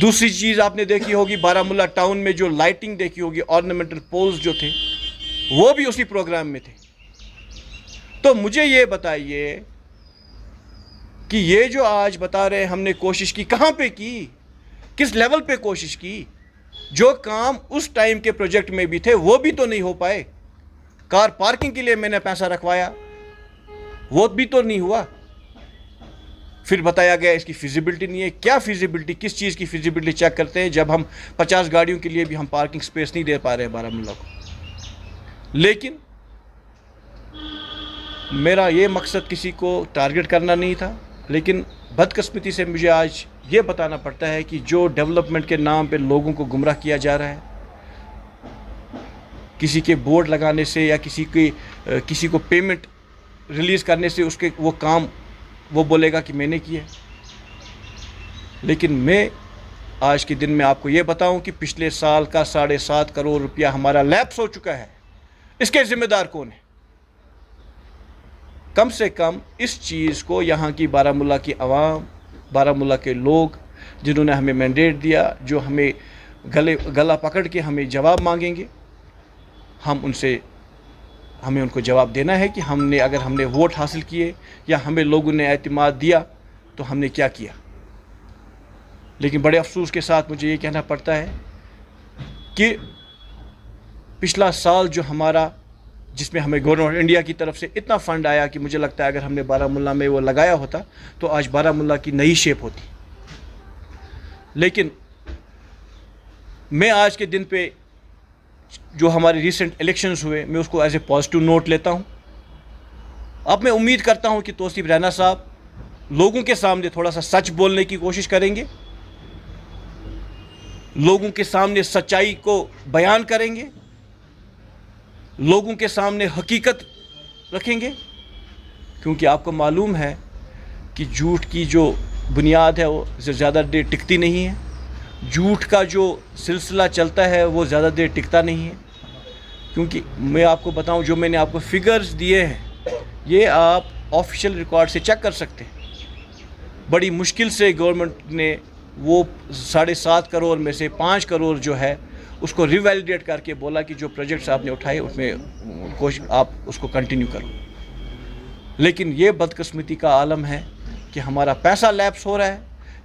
دوسری چیز آپ نے دیکھی ہوگی بارہمولہ ٹاؤن میں جو لائٹنگ دیکھی ہوگی، آرنامنٹل پولز جو تھے وہ بھی اسی پروگرام میں تھے۔ تو مجھے یہ بتائیے کہ یہ جو آج بتا رہے ہیں ہم نے کوشش کی، کہاں پہ کی، کس لیول پہ کوشش کی؟ جو کام اس ٹائم کے پروجیکٹ میں بھی تھے وہ بھی تو نہیں ہو پائے۔ کار پارکنگ کے لیے میں نے پیسہ رکھوایا، وہ بھی تو نہیں ہوا۔ پھر بتایا گیا اس کی فیزیبلٹی نہیں ہے۔ کیا فیزیبلٹی؟ کس چیز کی فیزیبلٹی چیک کرتے ہیں جب ہم 50 گاڑیوں کے لیے بھی ہم پارکنگ سپیس نہیں دے پا رہے ہیں بارہمولہ کو؟ لیکن میرا یہ مقصد کسی کو ٹارگٹ کرنا نہیں تھا، لیکن بدقسمتی سے مجھے آج یہ بتانا پڑتا ہے کہ جو ڈیولپمنٹ کے نام پہ لوگوں کو گمراہ کیا جا رہا ہے، کسی کے بورڈ لگانے سے یا کسی کو پیمنٹ ریلیز کرنے سے اس کے وہ کام وہ بولے گا کہ میں نے کیا۔ لیکن میں آج کے دن میں آپ کو یہ بتاؤں کہ پچھلے سال کا 7.5 کروڑ روپیہ ہمارا لیپس ہو چکا ہے۔ اس کے ذمہ دار کون ہے؟ کم سے کم اس چیز کو یہاں کی بارہمولہ کی عوام، بارہمولہ کے لوگ جنہوں نے ہمیں مینڈیٹ دیا، جو ہمیں گلا پکڑ کے ہمیں جواب مانگیں گے، ہمیں ان کو جواب دینا ہے کہ اگر ہم نے ووٹ حاصل کیے یا ہمیں لوگوں نے اعتماد دیا تو ہم نے کیا کیا۔ لیکن بڑے افسوس کے ساتھ مجھے یہ کہنا پڑتا ہے کہ پچھلا سال جو ہمارا، جس میں ہمیں گورنمنٹ آف انڈیا کی طرف سے اتنا فنڈ آیا کہ مجھے لگتا ہے اگر ہم نے بارہمولہ میں وہ لگایا ہوتا تو آج بارہمولہ کی نئی شیپ ہوتی۔ لیکن میں آج کے دن پہ جو ہمارے ریسنٹ الیکشنز ہوئے، میں اس کو ایز اے پازیٹیو نوٹ لیتا ہوں۔ اب میں امید کرتا ہوں کہ توصیف رینا صاحب لوگوں کے سامنے تھوڑا سا سچ بولنے کی کوشش کریں گے، لوگوں کے سامنے سچائی کو بیان کریں گے، لوگوں کے سامنے حقیقت رکھیں گے، کیونکہ آپ کو معلوم ہے کہ جھوٹ کی جو بنیاد ہے وہ زیادہ دیر ٹکتی نہیں ہے، جھوٹ کا جو سلسلہ چلتا ہے وہ زیادہ دیر ٹکتا نہیں ہے۔ کیونکہ میں آپ کو بتاؤں، جو میں نے آپ کو فگرز دیے ہیں یہ آپ آفیشیل ریکارڈ سے چیک کر سکتے ہیں۔ بڑی مشکل سے گورنمنٹ نے وہ 7.5 کروڑ میں سے 5 کروڑ جو ہے اس کو ریویلیڈیٹ کر کے بولا کہ جو پروجیکٹس آپ نے اٹھائے اس میں آپ اس کو کنٹینیو کرو۔ لیکن یہ بدقسمتی کا عالم ہے کہ ہمارا پیسہ لیپس ہو رہا ہے،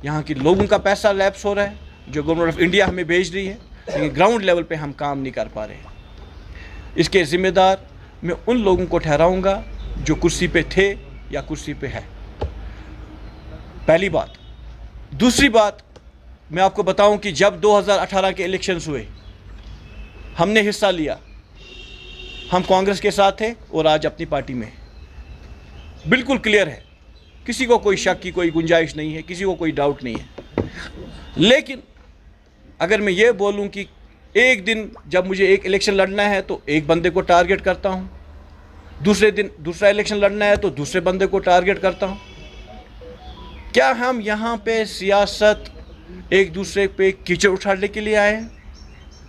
یہاں کے لوگوں کا پیسہ لیپس ہو رہا ہے جو گورنمنٹ آف انڈیا ہمیں بھیج رہی ہے، لیکن گراؤنڈ لیول پہ ہم کام نہیں کر پا رہے ہیں۔ اس کے ذمہ دار میں ان لوگوں کو ٹھہراؤں گا جو کرسی پہ تھے یا کرسی پہ ہے، پہلی بات۔ دوسری بات میں آپ کو بتاؤں کہ جب 2018 کے الیکشنز ہوئے ہم نے حصہ لیا، ہم کانگریس کے ساتھ تھے اور آج اپنی پارٹی میں بالکل کلیئر ہے، کسی کو کوئی شک کی کوئی گنجائش نہیں ہے، کسی کو کوئی ڈاؤٹ نہیں ہے۔ لیکن اگر میں یہ بولوں کہ ایک دن جب مجھے ایک الیکشن لڑنا ہے تو ایک بندے کو ٹارگٹ کرتا ہوں، دوسرے دن دوسرا الیکشن لڑنا ہے تو دوسرے بندے کو ٹارگٹ کرتا ہوں، کیا ہم یہاں پہ سیاست ایک دوسرے پہ کیچڑ اٹھانے کے لیے آئے ہیں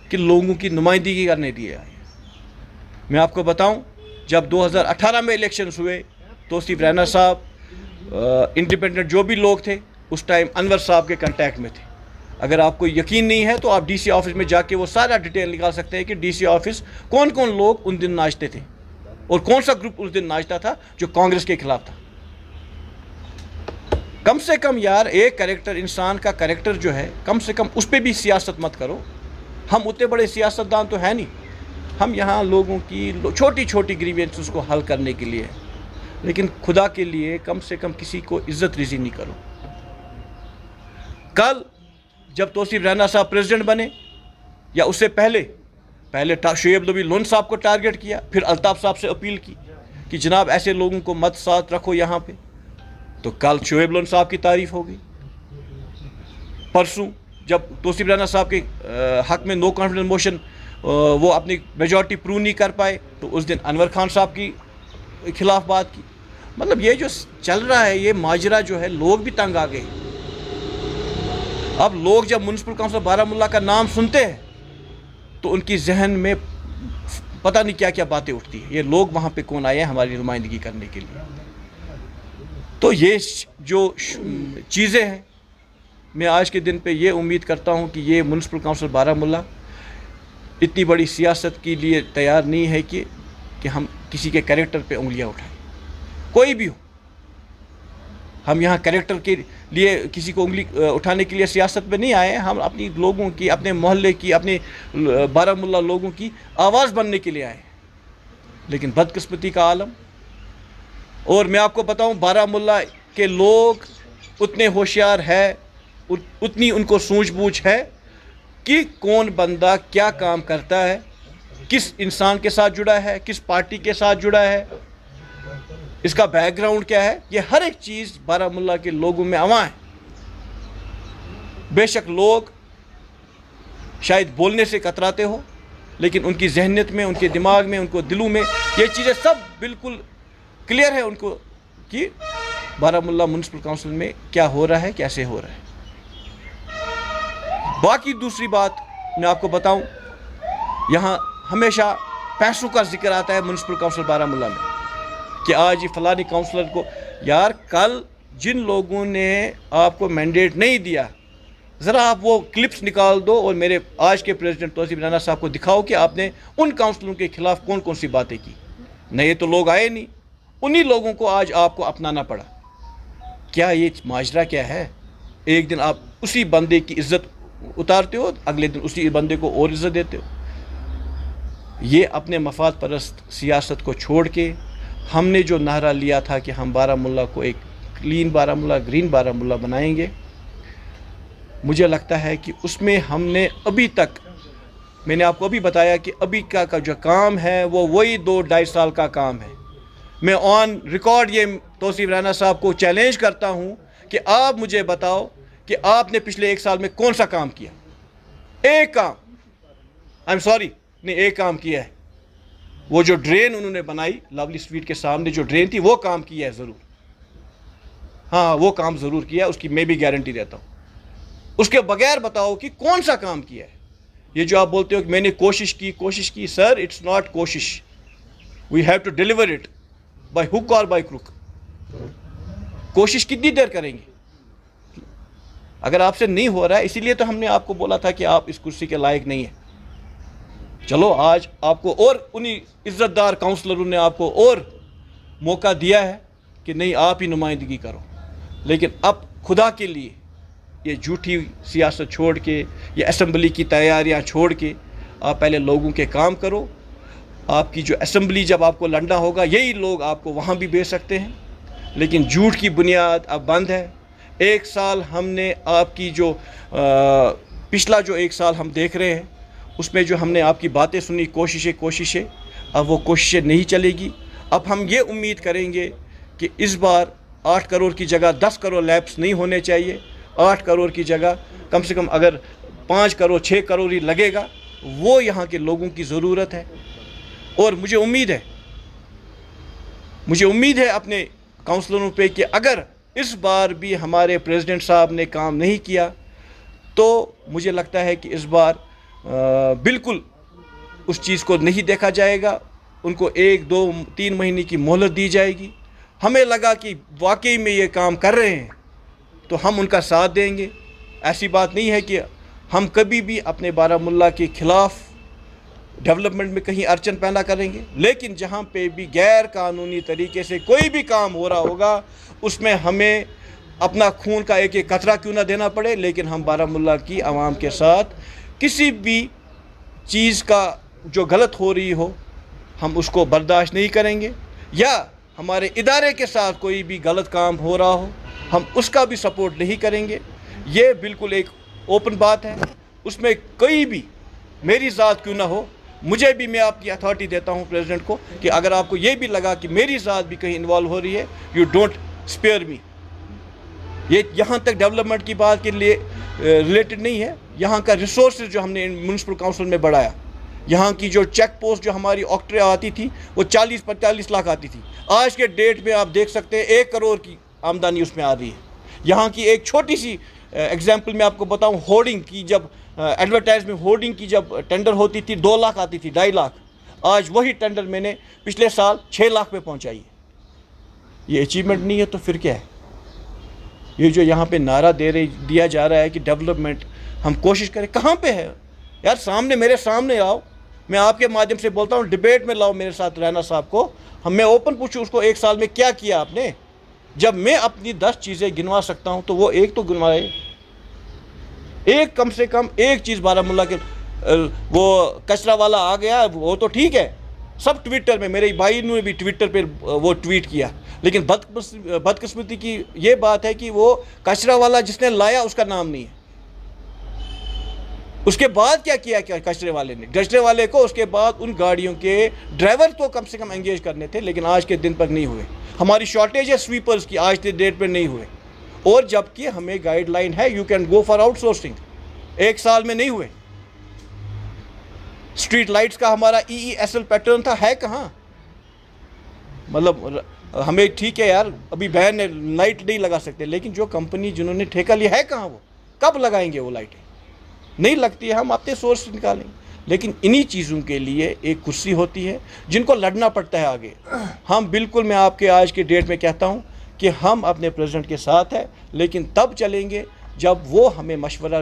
کہ لوگوں کی نمائندگی کرنے کے لیے آئے ہیں؟ میں آپ کو بتاؤں، جب 2018 میں الیکشنز ہوئے توصیف رینا صاحب، انڈیپینڈنٹ جو بھی لوگ تھے اس ٹائم انور صاحب کے کنٹیکٹ میں تھے۔ اگر آپ کو یقین نہیں ہے تو آپ ڈی سی آفس میں جا کے وہ سارا ڈیٹیل نکال سکتے ہیں کہ ڈی سی آفس کون کون لوگ ان دن ناچتے تھے اور کون سا گروپ اس دن ناچتا تھا جو کانگریس کے خلاف تھا۔ کم سے کم یار ایک کریکٹر، انسان کا کریکٹر جو ہے، کم سے کم اس پہ بھی سیاست مت کرو۔ ہم اتنے بڑے سیاستدان تو ہیں نہیں، ہم یہاں لوگوں کی چھوٹی چھوٹی گریوینسز کو حل کرنے کے لیے، لیکن خدا کے لیے کم سے کم کسی کو عزت ریزی نہیں کرو۔ کل جب توصیف رینا صاحب پریزیڈنٹ بنے یا اس سے پہلے شعیب نبی لون صاحب کو ٹارگٹ کیا، پھر الطاف صاحب سے اپیل کی کہ جناب ایسے لوگوں کو مت ساتھ رکھو یہاں پہ، تو کل شعیب لون صاحب کی تعریف ہو گئی۔ پرسوں جب توصیف رینا صاحب کے حق میں نو کانفیڈنس موشن وہ اپنی میجورٹی پروو نہیں کر پائے تو اس دن انور خان صاحب کی خلاف بات کی۔ مطلب یہ جو چل رہا ہے یہ ماجرا جو ہے، لوگ بھی تنگ آ گئے۔ اب لوگ جب میونسپل کونسل بارہمولہ کا نام سنتے ہیں تو ان کی ذہن میں پتہ نہیں کیا کیا باتیں اٹھتی ہیں، یہ لوگ وہاں پہ کون آئے ہیں ہماری نمائندگی کرنے کے لیے۔ تو یہ جو چیزیں ہیں میں آج کے دن پہ یہ امید کرتا ہوں کہ یہ میونسپل کونسل بارہمولہ اتنی بڑی سیاست کے لیے تیار نہیں ہے کہ ہم کسی کے کریکٹر پہ انگلیاں اٹھائیں، کوئی بھی ہو۔ ہم یہاں کریکٹر کے لیے کسی کو انگلی اٹھانے کے لیے سیاست میں نہیں آئے ہیں، ہم اپنی لوگوں کی، اپنے محلے کی، اپنے بارہمولہ لوگوں کی آواز بننے کے لیے آئے ہیں۔ لیکن بدقسمتی کا عالم، اور میں آپ کو بتاؤں بارہمولہ کے لوگ اتنے ہوشیار ہے، اتنی ان کو سوجھ بوجھ ہے کہ کون بندہ کیا کام کرتا ہے، کس انسان کے ساتھ جڑا ہے، کس پارٹی کے ساتھ جڑا ہے، اس کا بیک گراؤنڈ کیا ہے، یہ ہر ایک چیز بارہمولہ کے لوگوں میں عواں ہے۔ بے شک لوگ شاید بولنے سے کتراتے ہو، لیکن ان کی ذہنیت میں، ان کے دماغ میں، ان کو دلوں میں یہ چیزیں سب بالکل کلیئر ہے ان کو کہ بارہمولہ میونسپل کونسل میں کیا ہو رہا ہے، کیسے ہو رہا ہے۔ باقی دوسری بات میں آپ کو بتاؤں، یہاں ہمیشہ پیسوں کا ذکر آتا ہے میونسپل کونسل بارہمولہ میں کہ آج یہ فلانی کونسلر کو، یار کل جن لوگوں نے آپ کو مینڈیٹ نہیں دیا، ذرا آپ وہ کلپس نکال دو اور میرے آج کے پریزیڈنٹ توصیف رانا صاحب کو دکھاؤ کہ آپ نے ان کونسلروں کے خلاف کون کون سی باتیں کی۔ نئے تو لوگ آئے نہیں، انہی لوگوں کو آج آپ کو اپنانا پڑا۔ کیا یہ ماجرا کیا ہے؟ ایک دن آپ اسی بندے کی عزت اتارتے ہو، اگلے دن اسی بندے کو اور عزت دیتے ہو۔ یہ اپنے مفاد پرست سیاست کو چھوڑ کے ہم نے جو نعرہ لیا تھا کہ ہم بارہمولہ کو ایک کلین بارہمولہ، گرین بارہمولہ بنائیں گے، مجھے لگتا ہے کہ اس میں ہم نے ابھی تک، میں نے آپ کو ابھی بتایا کہ ابھی کا جو کام ہے وہ وہی 2-2.5 سال کا کام ہے۔ میں آن ریکارڈ یہ توصیف رانا صاحب کو چیلنج کرتا ہوں کہ آپ مجھے بتاؤ کہ آپ نے پچھلے 1 سال میں کون سا کام کیا؟ ایک کام، آئی ایم سوری، نہیں ایک کام کیا ہے۔ وہ جو ڈرین انہوں نے بنائی لولی سٹریٹ کے سامنے، جو ڈرین تھی، وہ کام کیا ہے ضرور، ہاں وہ کام ضرور کیا، اس کی میں بھی گارنٹی دیتا ہوں۔ اس کے بغیر بتاؤ کہ کون سا کام کیا ہے۔ یہ جو آپ بولتے ہو کہ میں نے کوشش کی، سر اٹس ناٹ کوشش، we have to deliver it by hook or by کروک۔ کوشش کتنی دیر کریں گے اگر آپ سے نہیں ہو رہا ہے؟ اسی لیے تو ہم نے آپ کو بولا تھا کہ آپ اس کرسی کے لائق نہیں ہیں۔ چلو آج آپ کو اور انہی عزت دار کونسلروں نے آپ کو اور موقع دیا ہے کہ نہیں آپ ہی نمائندگی کرو، لیکن اب خدا کے لیے یہ جھوٹی سیاست چھوڑ کے، یہ اسمبلی کی تیاریاں چھوڑ کے آپ پہلے لوگوں کے کام کرو۔ آپ کی جو اسمبلی جب آپ کو لڑنا ہوگا، یہی لوگ آپ کو وہاں بھی بھیج سکتے ہیں، لیکن جھوٹ کی بنیاد اب بند ہے۔ 1 سال ہم نے آپ کی جو پچھلا جو 1 سال ہم دیکھ رہے ہیں، اس میں جو ہم نے آپ کی باتیں سنی، کوششیں، اب وہ کوششیں نہیں چلے گی۔ اب ہم یہ امید کریں گے کہ اس بار 8 کروڑ کی جگہ 10 کروڑ لیبس نہیں ہونے چاہیے۔ 8 کروڑ کی جگہ کم سے کم اگر 5 کروڑ 6 کروڑ ہی لگے گا، وہ یہاں کے لوگوں کی ضرورت ہے۔ اور مجھے امید ہے اپنے کونسلروں پہ کہ اگر اس بار بھی ہمارے پریزیڈنٹ صاحب نے کام نہیں کیا تو مجھے لگتا ہے کہ اس بار بالکل اس چیز کو نہیں دیکھا جائے گا، ان کو 1 2 3 مہینے کی مہلت دی جائے گی۔ ہمیں لگا کہ واقعی میں یہ کام کر رہے ہیں تو ہم ان کا ساتھ دیں گے۔ ایسی بات نہیں ہے کہ ہم کبھی بھی اپنے بارہمولہ کے خلاف ڈیولپمنٹ میں کہیں ارچن پیدا کریں گے، لیکن جہاں پہ بھی غیر قانونی طریقے سے کوئی بھی کام ہو رہا ہوگا، اس میں ہمیں اپنا خون کا ایک قطرہ کیوں نہ دینا پڑے، لیکن ہم بارہمولہ کی عوام کے ساتھ کسی بھی چیز کا جو غلط ہو رہی ہو ہم اس کو برداشت نہیں کریں گے، یا ہمارے ادارے کے ساتھ کوئی بھی غلط کام ہو رہا ہو ہم اس کا بھی سپورٹ نہیں کریں گے۔ یہ بالکل ایک اوپن بات ہے، اس میں کوئی بھی میری ذات کیوں نہ ہو، مجھے بھی، میں آپ کی اتھارٹی دیتا ہوں پریزیڈنٹ کو کہ اگر آپ کو یہ بھی لگا کہ میری ذات بھی کہیں انوالو ہو رہی ہے، یو ڈونٹ اسپیئر می۔ یہ یہاں تک ڈیولپمنٹ کی بات کے لیے ریلیٹڈ نہیں ہے، یہاں کا ریسورسز جو ہم نے میونسپل کونسل میں بڑھایا، یہاں کی جو چیک پوسٹ جو ہماری آکٹرے آتی تھی وہ 40-45 لاکھ آتی تھی، آج کے ڈیٹ میں آپ دیکھ سکتے ہیں 1 کروڑ کی آمدنی اس میں آ رہی ہے۔ یہاں کی ایک چھوٹی سی ایگزامپل میں آپ کو بتاؤں، ہورڈنگ کی جب ایڈورٹائز میں ہورڈنگ کی جب ٹینڈر ہوتی تھی 2 لاکھ آتی تھی، 2.5 لاکھ، آج وہی ٹینڈر میں نے پچھلے سال 6 لاکھ پہ پہنچائی ہے۔ یہ اچیومنٹ نہیں ہے تو پھر کیا ہے؟ یہ جو یہاں پہ نعرہ دیا جا رہا ہے کہ ڈیولپمنٹ ہم کوشش کریں، کہاں پہ ہے یار؟ سامنے، میرے سامنے آؤ، میں آپ کے مادھیم سے بولتا ہوں، ڈبیٹ میں لاؤ میرے ساتھ رینا صاحب کو، میں اوپن پوچھوں اس کو 1 سال میں کیا کیا آپ نے؟ جب میں اپنی 10 چیزیں گنوا سکتا ہوں تو وہ ایک تو گنوائے، ایک کم سے کم ایک چیز بارہمولہ کے وہ کچرا والا آ گیا وہ تو ٹھیک ہے، سب ٹویٹر میں، میرے بھائی نے بھی ٹویٹر پہ وہ ٹویٹ کیا، لیکن بدقسمتی کی یہ بات ہے کہ وہ کچرا والا جس نے لایا اس کا نام نہیں ہے۔ اس کے بعد کیا کیا کچرے والے نے؟ کچرے والے کو اس کے بعد ان گاڑیوں کے ڈرائیور تو کم سے کم انگیج کرنے تھے، لیکن آج کے دن پر نہیں ہوئے۔ ہماری شارٹیج ہے سویپرز کی، آج کے ڈیٹ پہ نہیں ہوئے، اور جبکہ ہمیں گائیڈ لائن ہے you can go for out sourcing, 1 سال میں نہیں ہوئے۔ اسٹریٹ لائٹس کا ہمارا EESL پیٹرن تھا، ہے کہاں؟ مطلب ہمیں ٹھیک ہے یار، ابھی بہن نے لائٹ نہیں لگا سکتے، لیکن جو کمپنی جنہوں نے ٹھیکہ لیا ہے کہاں؟ وہ کب لگائیں گے وہ لائٹیں؟ نہیں لگتی ہے، ہم اپنے سورس نکالیں گے۔ لیکن انہی چیزوں کے لیے ایک کرسی ہوتی ہے جن کو لڑنا پڑتا ہے آگے۔ ہم بالکل، میں آپ کے آج کے ڈیٹ میں کہتا ہوں کہ ہم اپنے پریزیڈنٹ کے ساتھ ہیں، لیکن تب چلیں گے جب وہ ہمیں مشورہ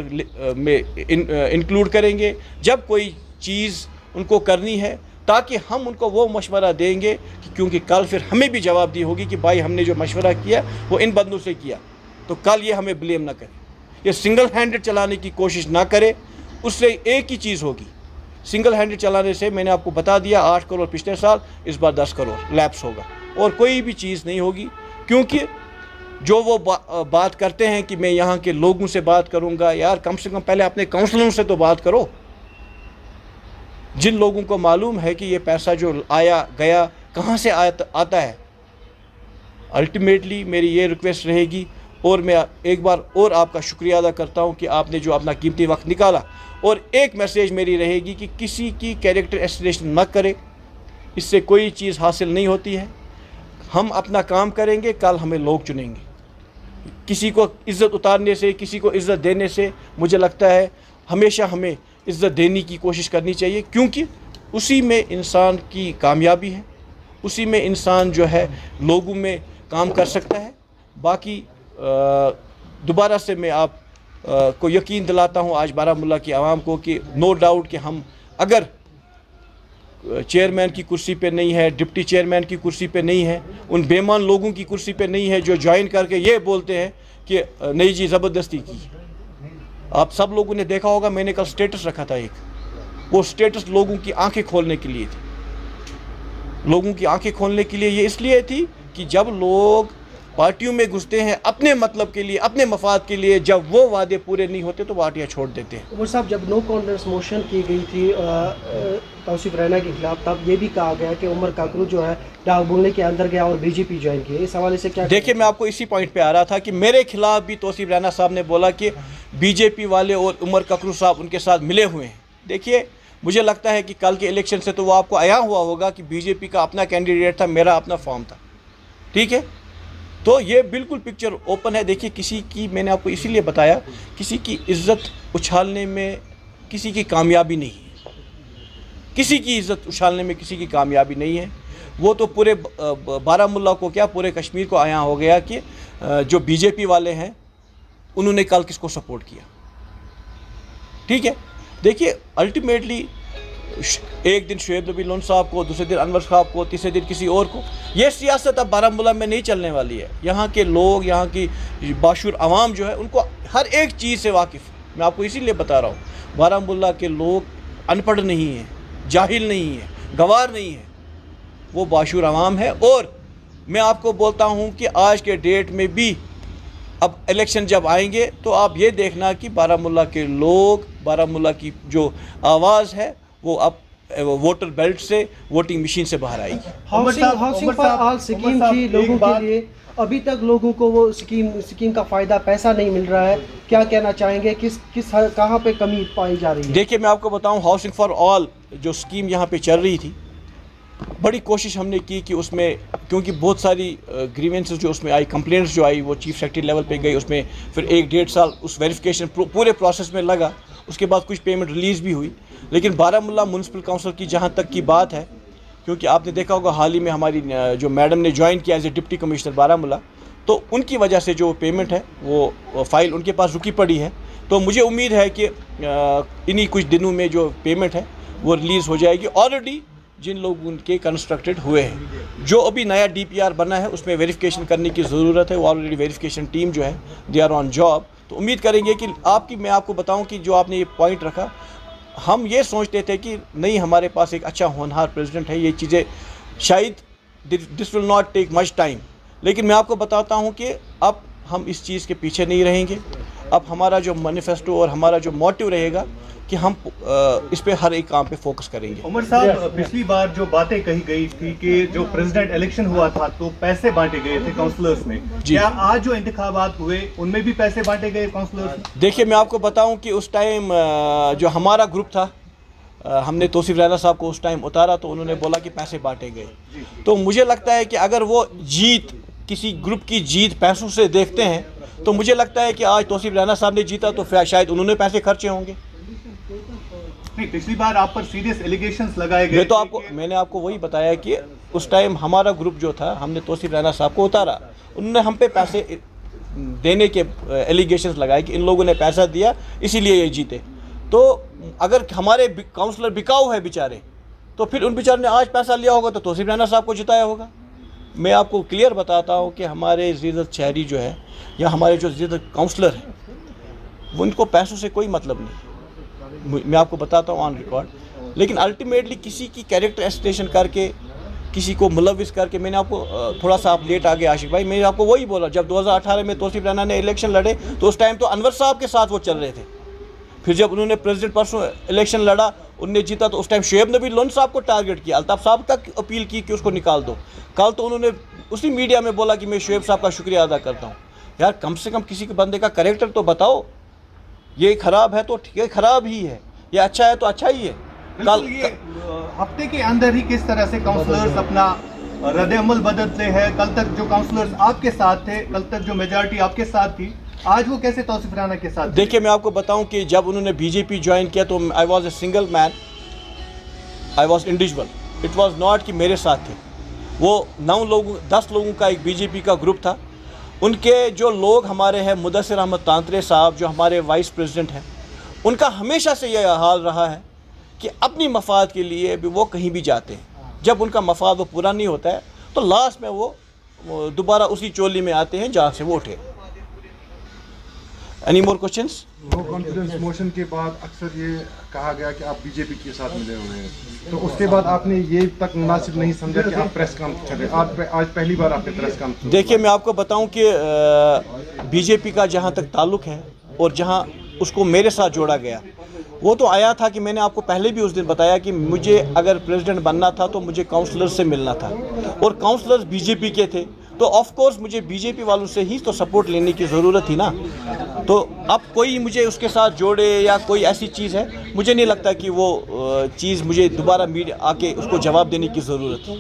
میں انکلوڈ کریں گے، جب کوئی چیز ان کو کرنی ہے، تاکہ ہم ان کو وہ مشورہ دیں گے، کیونکہ کل پھر ہمیں بھی جواب دی ہوگی کہ بھائی ہم نے جو مشورہ کیا وہ ان بندوں سے کیا، تو کل یہ ہمیں بلیم نہ کرے، یہ سنگل ہینڈڈ چلانے کی کوشش نہ کرے۔ اس سے ایک ہی چیز ہوگی، سنگل ہینڈڈ چلانے سے میں نے آپ کو بتا دیا 8 کروڑ پچھلے سال، اس بار 10 کروڑ لیپس ہوگا، اور کوئی بھی چیز نہیں ہوگی، کیونکہ جو وہ بات کرتے ہیں کہ میں یہاں کے لوگوں سے بات کروں گا، یار کم سے کم پہلے اپنے کونسلروں سے تو بات کرو، جن لوگوں کو معلوم ہے کہ یہ پیسہ جو آیا گیا کہاں سے آتا ہے۔ الٹیمیٹلی میری یہ ریکویسٹ رہے گی، اور میں ایک بار اور آپ کا شکریہ ادا کرتا ہوں کہ آپ نے جو اپنا قیمتی وقت نکالا، اور ایک میسیج میری رہے گی کہ کسی کی کیریکٹر ایسوسیشن نہ کرے، اس سے کوئی چیز حاصل نہیں ہوتی ہے۔ ہم اپنا کام کریں گے، کل ہمیں لوگ چنیں گے۔ کسی کو عزت اتارنے سے، کسی کو عزت دینے سے، مجھے لگتا ہے ہمیشہ ہمیں عزت دینے کی کوشش کرنی چاہیے، کیونکہ اسی میں انسان کی کامیابی ہے، اسی میں انسان جو ہے لوگوں میں کام کر سکتا ہے۔ باقی دوبارہ سے میں آپ کو یقین دلاتا ہوں آج بارہمولہ کی عوام کو کہ نو ڈاؤٹ کہ ہم اگر چیئرمین کی کرسی پہ نہیں ہے، ڈپٹی چیئرمین کی کرسی پہ نہیں ہے، ان بیمان لوگوں کی کرسی پہ نہیں ہے جو جوائن کر کے یہ بولتے ہیں کہ نہیں جی زبردستی کی۔ آپ سب لوگوں نے دیکھا ہوگا، میں نے کل سٹیٹس رکھا تھا ایک، وہ سٹیٹس لوگوں کی آنکھیں کھولنے کے لیے تھی، لوگوں کی آنکھیں کھولنے کے لیے یہ اس لیے تھی کہ جب لوگ پارٹیوں میں گھستے ہیں اپنے مطلب کے لیے، اپنے مفاد کے لیے، جب وہ وعدے پورے نہیں ہوتے تو پارٹیاں چھوڑ دیتے ہیں۔ عمر صاحب، جب نو کانفیڈنس موشن کی گئی تھی توصیف رینا کے خلاف، تب یہ بھی کہا گیا کہ عمر کاکرو جو ہے ڈاک بنگلے کے اندر گیا اور BJP جوائن کیا، اس حوالے سے کیا؟ دیکھیے، میں آپ کو اسی پوائنٹ پہ آ رہا تھا کہ میرے خلاف بھی توصیف رینا صاحب نے بولا کہ BJP والے اور عمر کاکرو صاحب ان کے ساتھ ملے ہوئے ہیں۔ دیکھیے، مجھے لگتا ہے کہ کل کے الیکشن سے تو وہ آپ کو عیاں ہوا ہوگا کہ BJP کا اپنا کینڈیڈیٹ تھا، میرا اپنا فارم تھا، ٹھیک ہے؟ تو یہ بالکل پکچر اوپن ہے۔ دیکھیے، کسی کی، میں نے آپ کو اسی لیے بتایا، کسی کی عزت اچھالنے میں کسی کی کامیابی نہیں ہے، کسی کی عزت اچھالنے میں کسی کی کامیابی نہیں ہے۔ وہ تو پورے بارہمولہ کو کیا، پورے کشمیر کو عیاں ہو گیا کہ جو BJP والے ہیں انہوں نے کل کس کو سپورٹ کیا، ٹھیک ہے؟ دیکھیے، الٹیمیٹلی ایک دن شعیب نبی لون صاحب کو، دوسرے دن انور صاحب کو، تیسرے دن کسی اور کو، یہ سیاست اب بارہمولہ میں نہیں چلنے والی ہے۔ یہاں کے لوگ، یہاں کی باشعور عوام جو ہے ان کو ہر ایک چیز سے واقف ہے۔ میں آپ کو اسی لیے بتا رہا ہوں، بارہمولہ کے لوگ ان پڑھ نہیں ہیں، جاہل نہیں ہیں، گوار نہیں ہیں، وہ باشعور عوام ہے۔ اور میں آپ کو بولتا ہوں کہ آج کے ڈیٹ میں بھی اب الیکشن جب آئیں گے تو آپ یہ دیکھنا کہ بارہمولہ کے لوگ، بارہمولہ کی جو آواز ہے وہ اب ووٹر بیلٹ سے، ووٹنگ مشین سے باہر آئے گی۔ ہاؤسنگ فار آل سکیم تھی لوگوں کے لیے، ابھی تک لوگوں کو وہ سکیم کا فائدہ، پیسہ نہیں مل رہا ہے، کیا کہنا چاہیں گے؟ کہاں پہ کمی پائی جا رہی ہے؟ دیکھیے، میں آپ کو بتاؤں، ہاؤسنگ فار آل جو سکیم یہاں پہ چل رہی تھی، بڑی کوشش ہم نے کی کہ اس میں، کیونکہ بہت ساری گریونسز جو اس میں آئی، کمپلینٹس جو آئی، وہ چیف سیکرٹری لیول پہ گئی، اس میں پھر 1-1.5 سال اس ویریفیکیشن پورے پروسیس میں لگا، اس کے بعد کچھ پیمنٹ ریلیز بھی ہوئی۔ لیکن بارہمولہ میونسپل کونسل کی جہاں تک کی بات ہے، کیونکہ آپ نے دیکھا ہوگا حال ہی میں ہماری جو میڈم نے جوائن کیا as a deputy commissioner Baramulla, تو ان کی وجہ سے جو پیمنٹ ہے وہ فائل ان کے پاس رکی پڑی ہے. تو مجھے امید ہے کہ انہی کچھ دنوں میں جو پیمنٹ ہے وہ ریلیز ہو جائے گی. آلریڈی جن لوگوں کے کنسٹرکٹڈ ہوئے ہیں, جو ابھی نیا ڈی پی آر بنا ہے اس میں ویریفیکیشن کرنے کی ضرورت ہے. وہ آلریڈی ویریفیکیشن ٹیم جو ہے دے آر آن جاب. تو امید کریں گے کہ میں آپ کو بتاؤں کہ جو آپ نے یہ پوائنٹ رکھا, ہم یہ سوچتے تھے کہ نہیں, ہمارے پاس ایک اچھا ہونہار پریزیڈنٹ ہے, یہ چیزیں شاید دس will not take much time. لیکن میں آپ کو بتاتا ہوں کہ اب ہم اس چیز کے پیچھے نہیں رہیں گے. اب ہمارا جو مینیفیسٹو اور ہمارا جو موٹیو رہے گا کہ ہم اس پہ ہر ایک کام پہ فوکس کریں گے. عمر صاحب, پچھلی بار جو باتیں کہی گئی تھی کہ جو پریزیڈنٹ الیکشن ہوا تھا تو پیسے بانٹے گئے تھے کاؤنسلرز میں, کیا آج جو انتخابات ہوئے ان میں بھی پیسے بانٹے گئے کاؤنسلرز؟ دیکھیے, میں آپ کو بتاؤں کہ اس ٹائم جو ہمارا گروپ تھا, ہم نے توصیف رانا صاحب کو اس ٹائم اتارا تو انہوں نے بولا کہ پیسے بانٹے گئے. تو مجھے لگتا ہے کہ اگر وہ جیت, کسی گروپ کی جیت پیسوں سے دیکھتے ہیں, تو مجھے لگتا ہے کہ آج توصیف رانا صاحب نے جیتا تو شاید انہوں نے پیسے خرچے ہوں گے. پچھلی بار آپ پر سیریس ایلیگیشنز لگائے گئے. میں نے آپ کو وہی بتایا کہ اس ٹائم ہمارا گروپ جو تھا, ہم نے توصیف رانا صاحب کو اتارا, انہوں نے ہم پہ پیسے دینے کے ایلیگیشنز لگائے کہ ان لوگوں نے پیسہ دیا اسی لیے یہ جیتے. تو اگر ہمارے کاؤنسلر بکاؤ ہے بیچارے, تو پھر ان بیچارے نے آج پیسہ لیا ہوگا تو توصیف رانا صاحب کو جتایا ہوگا. میں آپ کو کلیئر بتاتا ہوں کہ ہمارے زیدت شہری جو ہے یا ہمارے جو زیدت کاؤنسلر ہیں, وہ ان کو پیسوں سے کوئی مطلب نہیں. میں آپ کو بتاتا ہوں آن ریکارڈ. لیکن الٹیمیٹلی کسی کی کیریکٹر ایسٹیشن کر کے, کسی کو ملوث کر کے, میں نے آپ کو تھوڑا سا آپ لیٹ آگے عاشق بھائی, میں نے آپ کو وہی بولا, جب 2018 میں توصیف رانا نے الیکشن لڑے تو اس ٹائم تو انور صاحب کے ساتھ وہ چل رہے تھے. پھر جب انہوں نے پریزیڈنٹ پرسوں الیکشن لڑا, انہوں نے جیتا, تو اس ٹائم شعیب نبی لون صاحب کو ٹارگٹ کیا, الطاف صاحب تک اپیل کی کہ اس کو نکال دو. کل تو انہوں نے اسی میڈیا میں بولا کہ میں شعیب صاحب کا شکریہ ادا کرتا ہوں. یار کم سے کم کسی کے بندے کا کریکٹر تو بتاؤ. یہ خراب ہے تو ٹھیک ہے, خراب ہی ہے, یہ اچھا ہے تو اچھا ہی ہے. ہفتے کے اندر ہی کس طرح سے کاؤنسلرز اپنا رد عمل بدلتے ہیں. کل تک جو کاؤنسلرز آپ کے ساتھ تھے, کل تک جو میجارٹی آپ کے ساتھ تھی, آج وہ کیسے توصیف رانا کے ساتھ؟ دیکھیے, میں آپ کو بتاؤں کہ جب انہوں نے بی جے پی جوائن کیا تو I was a single man, I was individual. It was not کہ میرے ساتھ تھے. وہ 10 لوگوں کا ایک بی جے پی کا گروپ تھا. ان کے جو لوگ ہمارے ہیں, مدثر احمد تانترے صاحب جو ہمارے وائس پریزیڈنٹ ہیں, ان کا ہمیشہ سے یہ حال رہا ہے کہ اپنی مفاد کے لیے بھی وہ کہیں بھی جاتے ہیں. جب ان کا مفاد وہ پورا نہیں ہوتا ہے تو لاسٹ میں وہ دوبارہ اسی چولی میں آتے ہیں جہاں سے وہ اٹھے. Any more questions? No confidence motion کے بعد اکثر یہ کہا گیا کہ آپ بی جے پی کے ساتھ ملے ہوئے ہیں, تو اس کے بعد آپ نے یہ تک مناسب نہیں سمجھا کہ آپ پریس کانفرنس کریں. آج پہلی بار آپ نے پریس کانفرنس. دیکھیے, میں آپ کو بتاؤں کہ بی جے پی کا جہاں تک تعلق ہے اور جہاں اس کو میرے ساتھ جوڑا گیا, وہ تو آیا تھا کہ میں نے آپ کو پہلے بھی اس دن بتایا کہ مجھے اگر پریزیڈنٹ بننا تھا تو مجھے کاؤنسلر سے ملنا تھا, اور کاؤنسلرز بی جے پی کے تھے, تو آف کورس مجھے بی جے پی والوں سے ہی تو سپورٹ لینے کی ضرورت تھی نا. تو اب کوئی مجھے اس کے ساتھ جوڑے یا کوئی ایسی چیز ہے, مجھے نہیں لگتا کہ وہ چیز مجھے دوبارہ میڈیا آ کے اس کو جواب دینے کی ضرورت ہے.